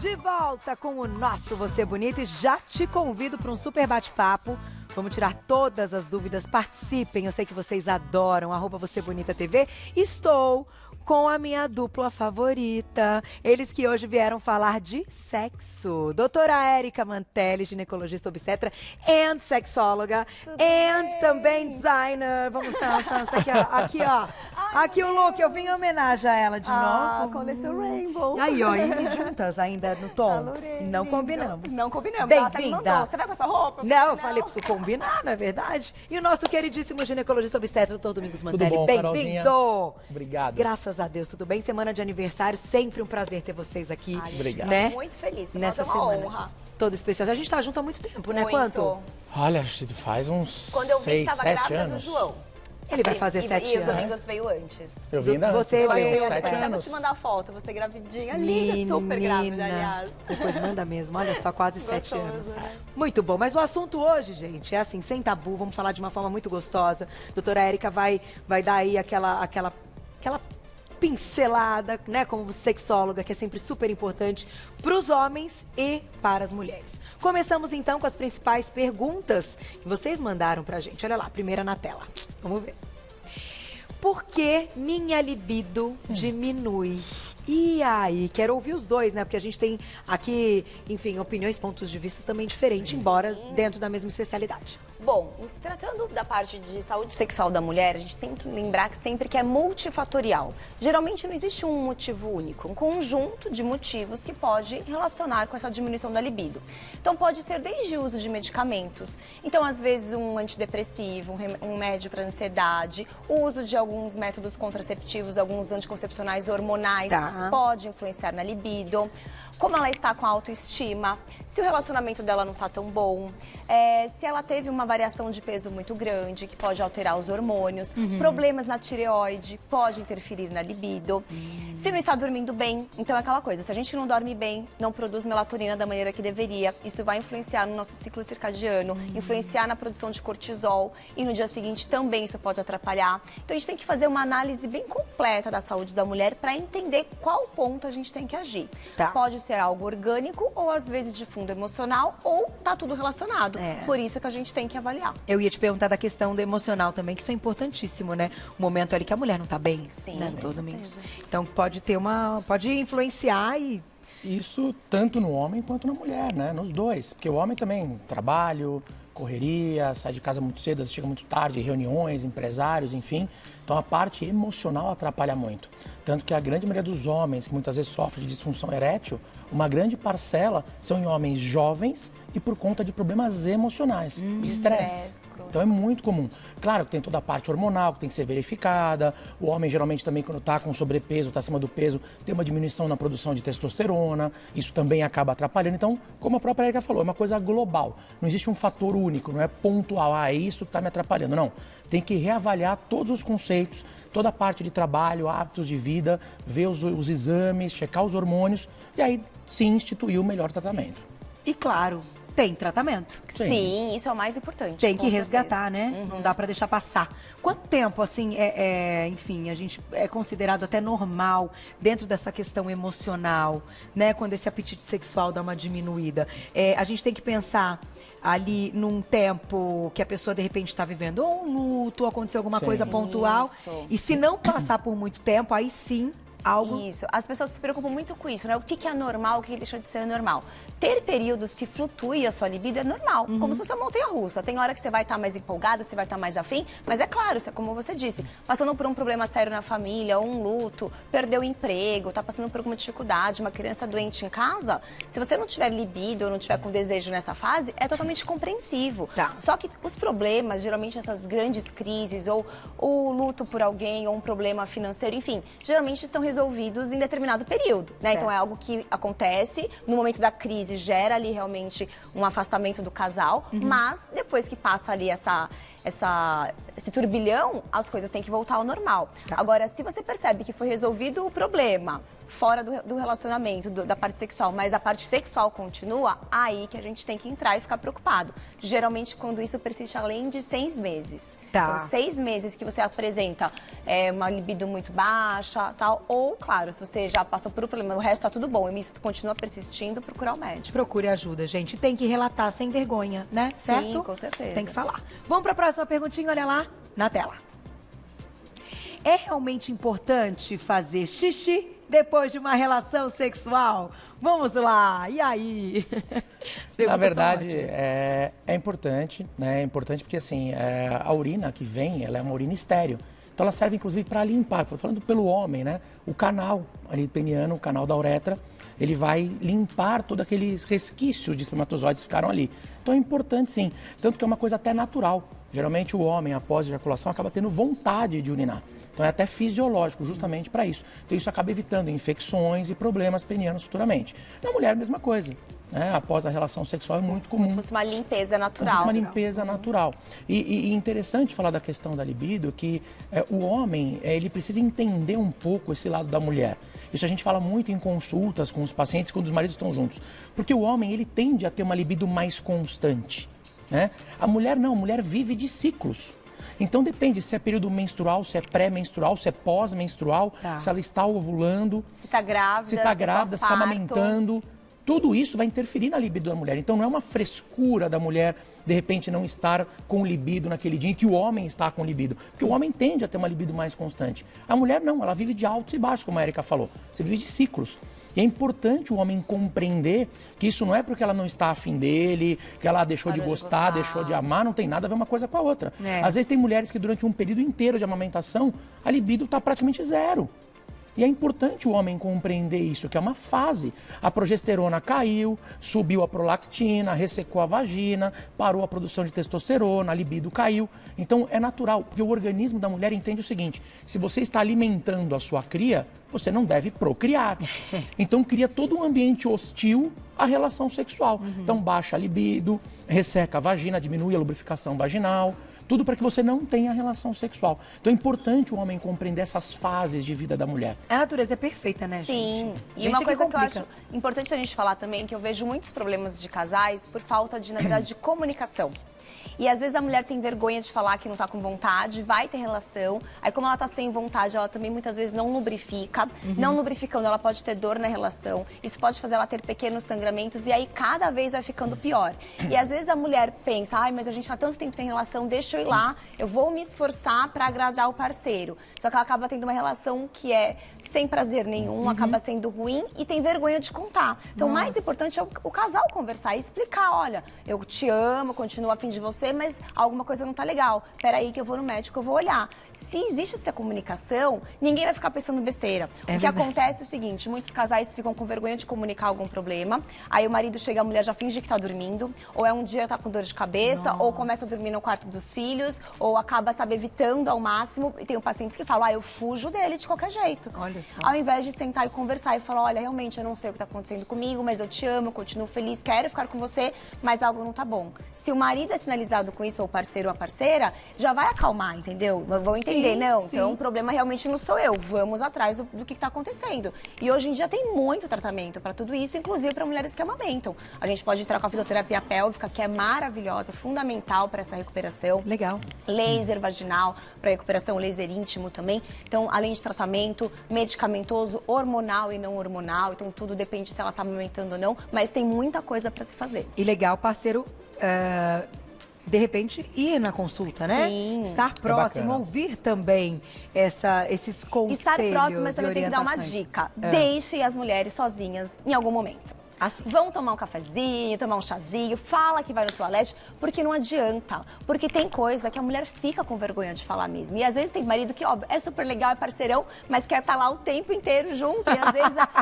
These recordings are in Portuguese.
De volta com o nosso Você Bonita e já te convido para um super bate-papo. Vamos tirar todas as dúvidas, participem, eu sei que vocês adoram, @VocêBonitaTV. Estou com a minha dupla favorita, eles que hoje vieram falar de sexo. Doutora Érica Mantelli, ginecologista obstetra e sexóloga, e também designer. Vamos dançar aqui, ó. Aqui o look, eu vim em homenagem a ela de novo. Coleção Rainbow. Aí, ó, e juntas ainda no tom. Adorei, Não lindo. combinamos. Não combinamos. Bem-vinda. Você vai com essa roupa? Não, eu falei pra você combinar, não é verdade? E o nosso queridíssimo ginecologista obstetra, doutor Domingos Tudo Mantelli. bom, Bem-vindo! Obrigado. Graças a Deus, tudo bem? Semana de aniversário, sempre um prazer ter vocês aqui. Ai, Obrigado. Né? Muito feliz. Nessa É uma semana. honra. Toda especial. A gente tá junto há muito tempo, né? Muito. Quanto? Olha, acho que faz uns Quando eu vi, 6, estava 7 grávida anos. do João. Ele vai fazer 7 E o anos. Domingos veio antes. Eu vi ainda Você faz veio uns antes. 7 Eu vou anos. te mandar foto, você gravidinha, linda, super grávida, aliás. Depois manda mesmo, olha só, quase 7 Gostoso, anos. né? Muito bom, mas o assunto hoje, gente, é assim, sem tabu, vamos falar de uma forma muito gostosa. Doutora Érica vai dar aí aquela pincelada, né, como sexóloga, que é sempre super importante para os homens e para as mulheres. Começamos então com as principais perguntas que vocês mandaram pra gente. Olha lá, primeira na tela. Vamos ver. Por que minha libido diminui? E aí, quero ouvir os dois, né? Porque a gente tem aqui, enfim, opiniões, pontos de vista também diferentes, embora dentro da mesma especialidade. Bom, se tratando da parte de saúde sexual da mulher, a gente tem que lembrar que sempre que é multifatorial. Geralmente não existe um motivo único, um conjunto de motivos que pode relacionar com essa diminuição da libido. Então pode ser desde o uso de medicamentos, então às vezes um antidepressivo, um remédio para ansiedade, o uso de alguns métodos contraceptivos, alguns anticoncepcionais hormonais, pode influenciar na libido. Como ela está com a autoestima, se o relacionamento dela não está tão bom, se ela teve uma variação de peso muito grande, que pode alterar os hormônios, problemas na tireoide, pode interferir na libido. Se não está dormindo bem, então é aquela coisa, se a gente não dorme bem, não produz melatonina da maneira que deveria, isso vai influenciar no nosso ciclo circadiano, influenciar na produção de cortisol e no dia seguinte também isso pode atrapalhar. Então a gente tem que fazer uma análise bem completa da saúde da mulher para entender qual ponto a gente tem que agir. Pode ser algo orgânico ou às vezes de fundo emocional ou tá tudo relacionado. Por isso que a gente tem que avaliar. Eu ia te perguntar da questão do emocional também, que isso é importantíssimo, né? O momento ali que a mulher não tá bem, Sim, né, com todo domingo. certeza. Então pode influenciar e Isso tanto no homem quanto na mulher, né? Nos dois. Porque o homem também, trabalho, correria, sai de casa muito cedo, chega muito tarde, reuniões, empresários, enfim. Então a parte emocional atrapalha muito. Tanto que a grande maioria dos homens que muitas vezes sofrem de disfunção erétil, uma grande parcela são em homens jovens e por conta de problemas emocionais, estresse. Então é muito comum. Claro que tem toda a parte hormonal que tem que ser verificada. O homem geralmente também quando está com sobrepeso, está acima do peso, tem uma diminuição na produção de testosterona. Isso também acaba atrapalhando. Então, como a própria Erika falou, é uma coisa global. Não existe um fator único, não é pontual. É isso que está me atrapalhando. Não. Tem que reavaliar todos os conceitos, toda a parte de trabalho, hábitos de vida, ver os exames, checar os hormônios e aí sim instituir o melhor tratamento. E claro, tem tratamento. Sim, isso é o mais importante. Tem que com resgatar, certeza. né? Não dá pra deixar passar. Quanto tempo, assim, enfim, a gente é considerado até normal dentro dessa questão emocional, né? Quando esse apetite sexual dá uma diminuída. A gente tem que pensar ali num tempo que a pessoa de repente está vivendo ou um luto, ou aconteceu alguma coisa pontual. Isso. E se não passar por muito tempo, aí sim algo. Isso. As pessoas se preocupam muito com isso, né? O que é normal, o que deixa de ser normal. Ter períodos que flutue a sua libido é normal, como se fosse uma montanha-russa. Tem hora que você vai estar mais empolgada, você vai estar mais afim, mas é claro, como você disse, passando por um problema sério na família, um luto, perdeu o emprego, tá passando por alguma dificuldade, uma criança doente em casa, se você não tiver libido ou não tiver com desejo nessa fase, é totalmente compreensivo. Só que os problemas, geralmente essas grandes crises, ou o luto por alguém, ou um problema financeiro, enfim, geralmente são resolvidos em determinado período, né? Então é algo que acontece no momento da crise, gera ali realmente um afastamento do casal, mas depois que passa ali esse turbilhão, as coisas têm que voltar ao normal. Agora, se você percebe que foi resolvido o problema fora do relacionamento, da parte sexual, mas a parte sexual continua, aí que a gente tem que entrar e ficar preocupado. Geralmente, quando isso persiste além de 6 meses. Então, 6 meses que você apresenta uma libido muito baixa, tal, ou, claro, se você já passou por um problema, o resto tá tudo bom, e isso continua persistindo, procurar o médico. Procure ajuda, gente. Tem que relatar sem vergonha, né? Certo? Sim, com certeza. Tem que falar. Vamos para a próxima perguntinha, olha lá na tela. É realmente importante fazer xixi depois de uma relação sexual? Vamos lá, e aí? Na verdade, é importante, né? É importante porque, assim, a urina que vem, ela é uma urina estéril. Então, ela serve, inclusive, para limpar. Estou falando pelo homem, né? O canal ali peniano, o canal da uretra, ele vai limpar todos aqueles resquícios de espermatozoides que ficaram ali. Então, é importante, sim. Tanto que é uma coisa até natural. Geralmente, o homem, após a ejaculação, acaba tendo vontade de urinar. Então é até fisiológico, justamente para isso. Então isso acaba evitando infecções e problemas penianos futuramente. Na mulher, a mesma coisa. Né? Após a relação sexual é muito comum. Como se fosse uma limpeza natural. Como se fosse uma limpeza natural. E interessante falar da questão da libido, que o homem, ele precisa entender um pouco esse lado da mulher. Isso a gente fala muito em consultas com os pacientes quando os maridos estão juntos. Porque o homem, ele tende a ter uma libido mais constante. Né? A mulher não, a mulher vive de ciclos. Então depende se é período menstrual, se é pré-menstrual, se é pós-menstrual, se ela está ovulando, se está grávida, se está amamentando. Tudo isso vai interferir na libido da mulher. Então não é uma frescura da mulher, de repente, não estar com libido naquele dia em que o homem está com libido. Porque o homem tende a ter uma libido mais constante. A mulher não, ela vive de altos e baixos, como a Erika falou. Você vive de ciclos. E é importante o homem compreender que isso não é porque ela não está afim dele, que ela deixou de gostar, deixou de amar, não tem nada a ver uma coisa com a outra. Às vezes tem mulheres que durante um período inteiro de amamentação, a libido está praticamente zero. E é importante o homem compreender isso, que é uma fase. A progesterona caiu, subiu a prolactina, ressecou a vagina, parou a produção de testosterona, a libido caiu. Então é natural, porque o organismo da mulher entende o seguinte: se você está alimentando a sua cria, você não deve procriar. Então cria todo um ambiente hostil à relação sexual. Então baixa a libido, resseca a vagina, diminui a lubrificação vaginal. Tudo para que você não tenha relação sexual. Então é importante o homem compreender essas fases de vida da mulher. A natureza é perfeita, né, gente? Sim. E uma coisa que eu acho importante a gente falar também, que eu vejo muitos problemas de casais por falta de, na verdade, de comunicação. E às vezes a mulher tem vergonha de falar que não tá com vontade, vai ter relação. Aí como ela tá sem vontade, ela também muitas vezes não lubrifica. Não lubrificando, ela pode ter dor na relação. Isso pode fazer ela ter pequenos sangramentos e aí cada vez vai ficando pior. E às vezes a mulher pensa, ai, mas a gente tá tanto tempo sem relação, deixa eu ir lá, eu vou me esforçar pra agradar o parceiro. Só que ela acaba tendo uma relação que é sem prazer nenhum, acaba sendo ruim e tem vergonha de contar. Então o mais importante é o casal conversar e explicar, olha, eu te amo, continuo a fim de você, mas alguma coisa não tá legal. Peraí que eu vou no médico, eu vou olhar. Se existe essa comunicação, ninguém vai ficar pensando besteira. O que acontece é o seguinte, muitos casais ficam com vergonha de comunicar algum problema, aí o marido chega, a mulher já finge que tá dormindo, ou é um dia tá com dor de cabeça, ou começa a dormir no quarto dos filhos, ou acaba, sabe, evitando ao máximo. E tem pacientes que falam, eu fujo dele de qualquer jeito. Olha só. Ao invés de sentar e conversar e falar, olha, realmente eu não sei o que tá acontecendo comigo, mas eu te amo, eu continuo feliz, quero ficar com você, mas algo não tá bom. Se o marido é sinalizado com isso, ou o parceiro ou a parceira, já vai acalmar, entendeu? Vão entender, não, então o problema realmente não sou eu, vamos atrás do que está acontecendo. E hoje em dia tem muito tratamento para tudo isso, inclusive para mulheres que amamentam. A gente pode entrar com a fisioterapia pélvica, que é maravilhosa, fundamental para essa recuperação. Legal. Laser vaginal, para recuperação, laser íntimo também. Então, além de tratamento medicamentoso, hormonal e não hormonal, então tudo depende se ela está amamentando ou não, mas tem muita coisa para se fazer. E legal, parceiro, de repente, ir na consulta, né? Sim. Estar próximo, ouvir também esses conselhos. Estar próximo, mas e também tem que dar uma orientações. dica. Deixe as mulheres sozinhas em algum momento. Assim. Vão tomar um cafezinho, tomar um chazinho, fala que vai no toalete, porque não adianta. Porque tem coisa que a mulher fica com vergonha de falar mesmo. E às vezes tem marido que, ó, é super legal, é parceirão, mas quer estar lá o tempo inteiro junto. E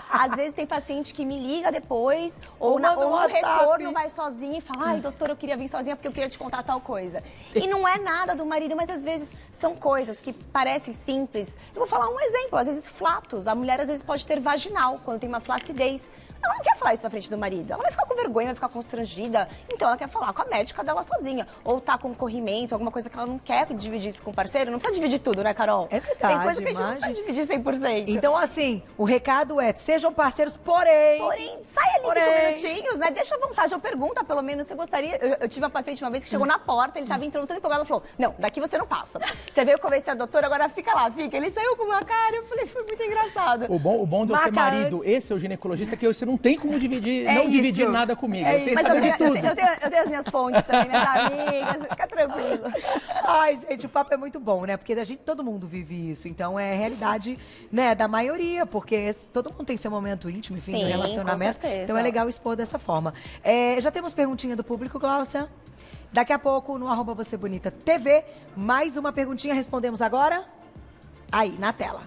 às vezes tem paciente que me liga depois, ou no retorno vai sozinha e fala, ai, doutor, eu queria vir sozinha porque eu queria te contar tal coisa. E não é nada do marido, mas às vezes são coisas que parecem simples. Eu vou falar um exemplo, às vezes flatos. A mulher às vezes pode ter vaginal, quando tem uma flacidez. Ela não quer falar isso na frente do marido. Ela vai ficar com vergonha, vai ficar constrangida. Então ela quer falar com a médica dela sozinha. Ou tá com corrimento, alguma coisa que ela não quer dividir isso com o parceiro. Não precisa dividir tudo, né, Carol? É verdade. Tem coisa que a gente não precisa dividir 100%. Então, assim, o recado é, sejam parceiros, porém, sai ali 5 minutinhos, né? Deixa à vontade, eu pergunta, pelo menos, você gostaria... Eu tive uma paciente uma vez que chegou na porta, ele tava entrando tão empolgado, ela falou, não, daqui você não passa. Você veio convencer a doutora, agora fica lá, fica. Ele saiu com uma cara, eu falei, foi muito engraçado. O bom de eu ser marido e ser o ginecologista é que você não tem como dividir, dividir nada comigo. Eu tenho que saber de tudo. Eu tenho as minhas fontes também, minhas amigas, fica tranquilo. Ai, gente, o papo é muito bom, né? Porque todo mundo vive isso. Então é realidade, né, da maioria, porque todo mundo tem seu momento íntimo, enfim, Sim, do relacionamento. com certeza. Então é legal expor dessa forma. Já temos perguntinha do público, Glaucia? Daqui a pouco, no @VocêBonitaTV, mais uma perguntinha, respondemos agora? Aí, na tela.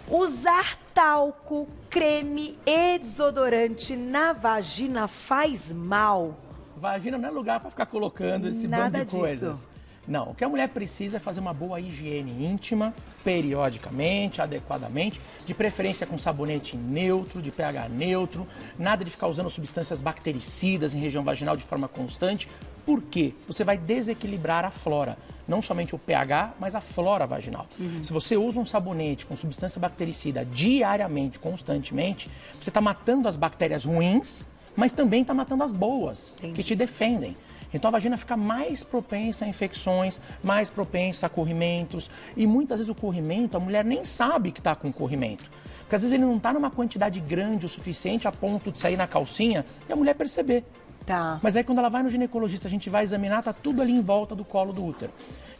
Usar talco, creme e desodorante na vagina faz mal? Vagina não é lugar para ficar colocando esse bando de coisas. Não, o que a mulher precisa é fazer uma boa higiene íntima, periodicamente, adequadamente, de preferência com sabonete neutro, de pH neutro, nada de ficar usando substâncias bactericidas em região vaginal de forma constante. Por quê? Você vai desequilibrar a flora, não somente o pH, mas a flora vaginal. Se você usa um sabonete com substância bactericida diariamente, constantemente, você está matando as bactérias ruins, mas também está matando as boas, que te defendem. Então a vagina fica mais propensa a infecções, mais propensa a corrimentos. E muitas vezes o corrimento, a mulher nem sabe que está com corrimento. Porque às vezes ele não está numa quantidade grande o suficiente a ponto de sair na calcinha e a mulher perceber. Tá. Mas aí quando ela vai no ginecologista, a gente vai examinar, tá tudo ali em volta do colo do útero.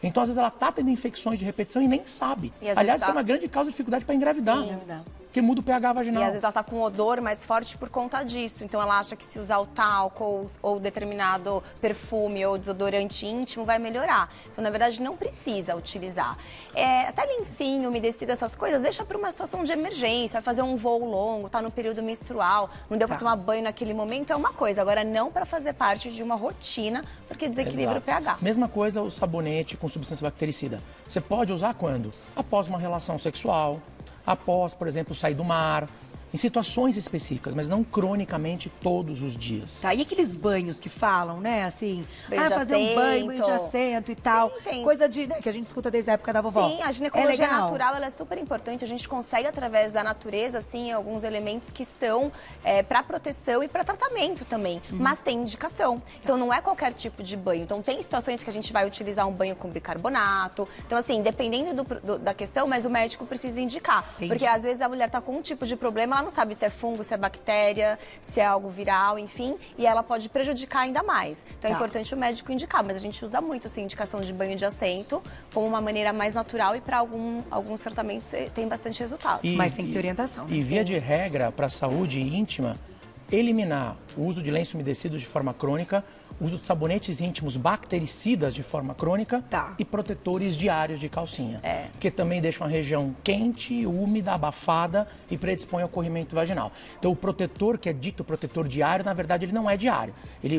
Então às vezes ela está tendo infecções de repetição e nem sabe. Aliás, isso é uma grande causa de dificuldade para engravidar. Sim. Porque muda o pH vaginal. E às vezes ela tá com um odor mais forte por conta disso. Então ela acha que se usar o talco ou determinado perfume ou desodorante íntimo vai melhorar. Então, na verdade, não precisa utilizar. Até lencinho, umedecido, essas coisas, deixa para uma situação de emergência, vai fazer um voo longo, tá no período menstrual, não deu para tomar banho naquele momento, é uma coisa. Agora, não para fazer parte de uma rotina, porque desequilibra o pH. Mesma coisa o sabonete com substância bactericida. Você pode usar quando? Após uma relação sexual, após, por exemplo, sair do mar, em situações específicas, mas não cronicamente todos os dias. Tá, e aqueles banhos que falam, né, assim, banho de fazer um banho de assento. assento e tal, tem. coisa que a gente escuta desde a época da vovó. Sim, a ginecologia legal. natural, ela é super importante, a gente consegue através da natureza, assim, alguns elementos que são para proteção e para tratamento também, mas tem indicação. Então não é qualquer tipo de banho, então tem situações que a gente vai utilizar um banho com bicarbonato, então assim, dependendo da questão, mas o médico precisa indicar, porque às vezes a mulher tá com um tipo de problema, ela não sabe se é fungo, se é bactéria, se é algo viral, enfim, e ela pode prejudicar ainda mais. Então é importante o médico indicar, mas a gente usa muito, sim, indicação de banho de assento como uma maneira mais natural e para alguns tratamentos tem bastante resultado. Mas tem que ter orientação. E via de regra, para a saúde íntima, eliminar o uso de lenço umedecido de forma crônica, uso de sabonetes íntimos bactericidas de forma crônica e protetores diários de calcinha. Porque também deixam a região quente, úmida, abafada e predispõe ao corrimento vaginal. Então o protetor, que é dito protetor diário, na verdade ele não é diário.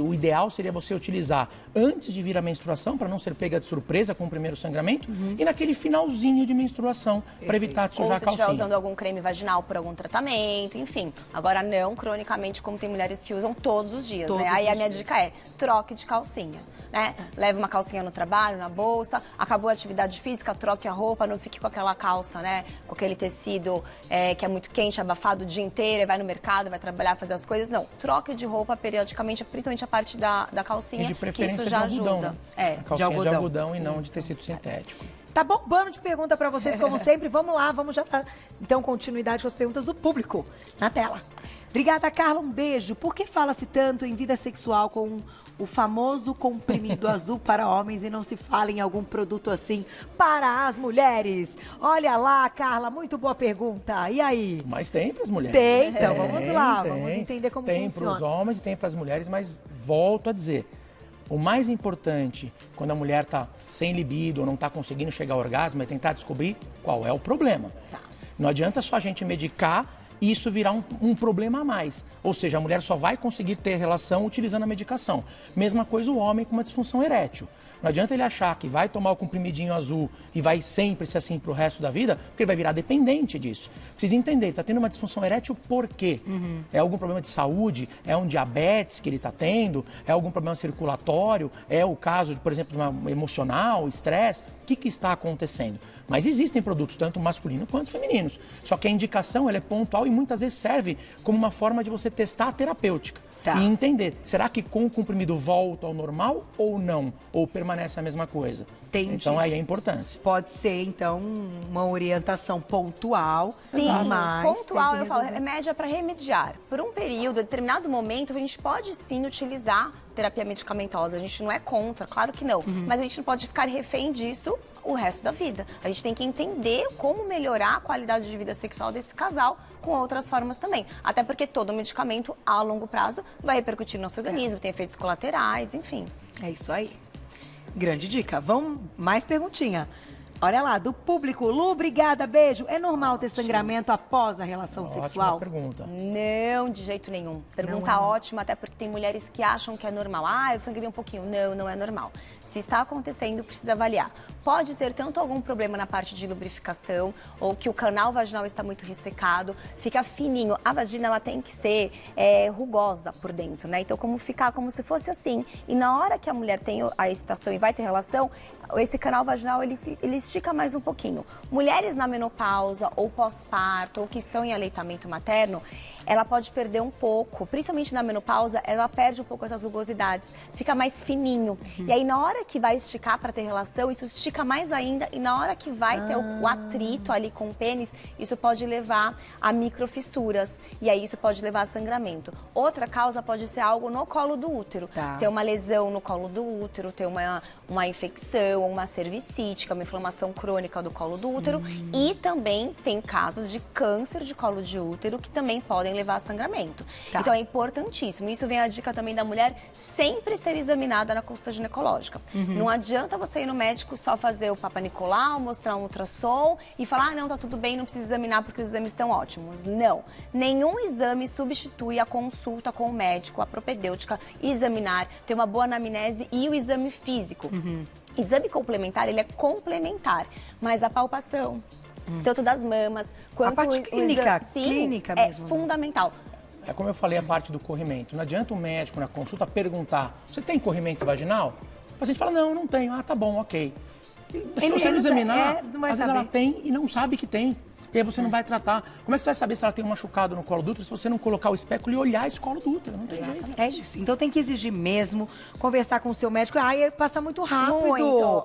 O ideal seria você utilizar antes de vir a menstruação, para não ser pega de surpresa com o primeiro sangramento, e naquele finalzinho de menstruação, para evitar de sujar a calcinha. Ou se estiver usando algum creme vaginal por algum tratamento, enfim. Agora não cronicamente, como tem mulheres que usam todos os dias, né? Aí a minha dica é, troque de calcinha, né? Leve uma calcinha no trabalho, na bolsa, acabou a atividade física, troque a roupa, não fique com aquela calça, né? Com aquele tecido que é muito quente, abafado o dia inteiro, vai no mercado, vai trabalhar, fazer as coisas. Não, troque de roupa periodicamente, principalmente a parte da calcinha, e de preferência que isso já de algodão, ajuda. A calcinha de algodão e não de tecido sintético. Tá bombando de pergunta pra vocês, como sempre. Vamos lá, vamos já dar, então, continuidade com as perguntas do público na tela. Obrigada, Carla. Um beijo. Por que fala-se tanto em vida sexual com o famoso comprimido azul para homens e não se fala em algum produto assim para as mulheres? Olha lá, Carla, muito boa pergunta. E aí? Mas tem para as mulheres. Tem, então vamos lá, vamos entender como funciona. Tem para os homens e tem para as mulheres, mas volto a dizer, o mais importante quando a mulher está sem libido ou não está conseguindo chegar ao orgasmo é tentar descobrir qual é o problema. Não adianta só a gente medicar isso virar um problema a mais. Ou seja, a mulher só vai conseguir ter relação utilizando a medicação. Mesma coisa o homem com uma disfunção erétil. Não adianta ele achar que vai tomar o comprimidinho azul e vai sempre ser assim pro resto da vida, porque ele vai virar dependente disso. Precisa entender, está tendo uma disfunção erétil por quê? É algum problema de saúde? É um diabetes que ele está tendo? É algum problema circulatório? É o caso, por exemplo, de uma emocional, estresse? O que está acontecendo? Mas existem produtos tanto masculinos quanto femininos. Só que a indicação ela é pontual e muitas vezes serve como uma forma de você testar a terapêutica. Tá. E entender, será que com o comprimido volta ao normal ou não? Ou permanece a mesma coisa? Entendi. Então aí a importância. Pode ser, então, uma orientação pontual. Sim, mas pontual, tem que eu falo, resolver. remédio é para remediar. Por um período, em determinado momento, a gente pode sim utilizar terapia medicamentosa. A gente não é contra, claro que não. Mas a gente não pode ficar refém disso o resto da vida. A gente tem que entender como melhorar a qualidade de vida sexual desse casal com outras formas também. Até porque todo medicamento, a longo prazo, vai repercutir no nosso organismo, tem efeitos colaterais, enfim. É isso aí. Grande dica. Vamos, mais perguntinha. Olha lá, do público. Lu, obrigada, beijo. É normal ter sangramento após a relação sexual? Ótima pergunta. Não, de jeito nenhum. Pergunta ótima, até porque tem mulheres que acham que é normal. Ah, eu sangrei um pouquinho. Não, não é normal. Se está acontecendo, precisa avaliar. Pode ter tanto algum problema na parte de lubrificação, ou que o canal vaginal está muito ressecado, fica fininho. A vagina, ela tem que ser rugosa por dentro, né? Então, como ficar como se fosse assim. E na hora que a mulher tem a excitação e vai ter relação, esse canal vaginal, ele estica mais um pouquinho. Mulheres na menopausa, ou pós-parto, ou que estão em aleitamento materno, ela pode perder um pouco, principalmente na menopausa, ela perde um pouco essas rugosidades, fica mais fininho. E aí, na hora que vai esticar para ter relação, isso estica mais ainda, e na hora que vai ter o atrito ali com o pênis, isso pode levar a microfissuras, e aí isso pode levar a sangramento. Outra causa pode ser algo no colo do útero. Tá. Ter uma lesão no colo do útero, ter uma infecção, uma cervicite, que é uma inflamação crônica do colo do útero, e também tem casos de câncer de colo de útero que também podem levar a sangramento. Tá. Então é importantíssimo. Isso vem a dica também da mulher sempre ser examinada na consulta ginecológica. Não adianta você ir no médico só fazer o Papa Nicolau, mostrar um ultrassom e falar, ah, não, tá tudo bem, não precisa examinar porque os exames estão ótimos. Não. Nenhum exame substitui a consulta com o médico, a propedêutica, examinar, ter uma boa anamnese e o exame físico. Exame complementar, ele é complementar, mas a palpação, tanto das mamas quanto parte clínica, sim, clínica é mesmo, né? fundamental. É como eu falei, a parte do corrimento. Não adianta o médico na consulta perguntar, você tem corrimento vaginal? O paciente fala, não, não tenho. Ah, tá bom, ok. E se Ele você não examinar, não vai às vezes saber. ela tem e não sabe que tem. E aí você não vai tratar. Como é que você vai saber se ela tem um machucado no colo do útero se você não colocar o espéculo e olhar esse colo do útero? Não tem jeito. É isso. Então tem que exigir mesmo, conversar com o seu médico. Ai, passa muito rápido. Muito.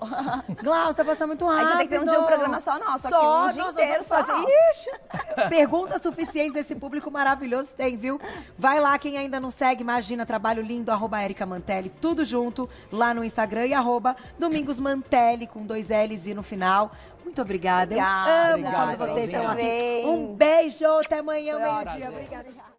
Glaucia, passa muito A rápido. gente tem que ter um dia um programa só nosso, aqui, um dia nós inteiro vamos só fazer. nosso. Ixi, perguntas suficientes desse público maravilhoso tem, viu? Vai lá, quem ainda não segue, imagina, trabalho lindo, @Érica Mantelli, tudo junto, lá no Instagram e @Domingos Mantelli, com 2 L's e no final. Muito obrigada. Obrigada, Eu amo obrigada, quando vocês estão Carolzinha. aqui. Um beijo, até amanhã, Prazer. meio-dia. Obrigada.